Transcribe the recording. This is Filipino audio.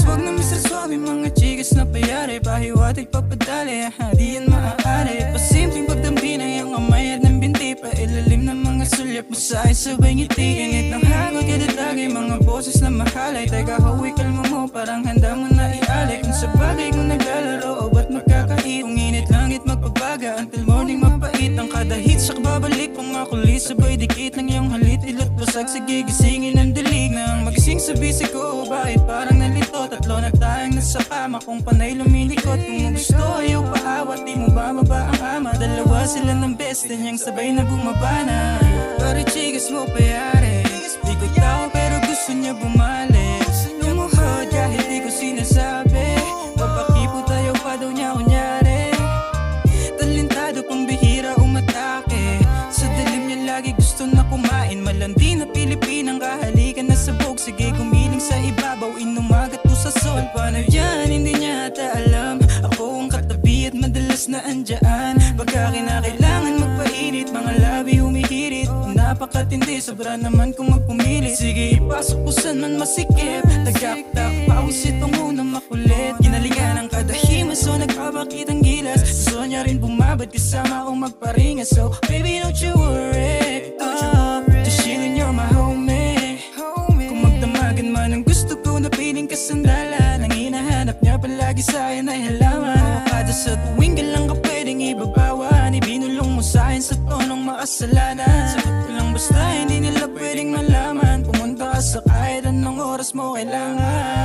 Huwag na Mr. Suave, mga chikas na payari, pahiwatig papadali, di yan maaari. Pasimpleng pagdampi ng iyong kamay at ng binti, pailalim ng mga sulyap mo sa akin sabay ngiti. Init ng hagod kada tagay, mga boses na mahalay. Teka hawi kalma mo, parang handa mo na ialay. Kung sa bagay kung naglalaro o ba't magkakait, kung init langit magpapaga until morning mapait. Ang kada hit sa babalik, kung makulit sabay dikit ng iyong halit, ilot basag sige gisingin ang dilig nang magising sa bisig ko. Bakit parang nalito, tatlo na tayong nasa kama, kung panay lumilikot. Kung mo gusto ayaw paawat, di mo ba maba ang ama? Dalawa sila ng best, niyang sabay na bumabana. Pare chigas mo payari, di ko tao pero gusto niya bumalik. Lumuhod kahit di ko sinasabi, papakipo tayo pa daw niya kunyari. Talentado pang bihira umatake, sa dilim niya lagi gusto na kumain. Malandi na Pilipinang kahalikan na sabog, sige gumiling sa ibabaw, inumagat ko sa sol. Paano yan, hindi niya ata alam, ako ang katabi at madalas na andyan. Pagka kinakailangan magpainit, mga labi humihirit, napakatindi, sobra naman kung magpumilit. Sige ipasok ko saan man masikip, tagaktak, pawis itong unang makulit. Ginalingan ang kadahimas, so nagpapakit ang gilas. Gusto niya rin bumabad kasama akong magparinga, so baby don't you worry, Tashilin you're my homie. Kung magdamagan man ang gusto ko na piling kasandalan, ang hinahanap niya palagi sa'kin ay halaman. Kada sa tuwing galang ka pwedeng ibabawan, ibinulong mo sa'kin sa tonong makasalanan. Sagot ko lang basta hindi nila pwedeng malaman, pumunta ka sa kahit anong oras mo kailangan.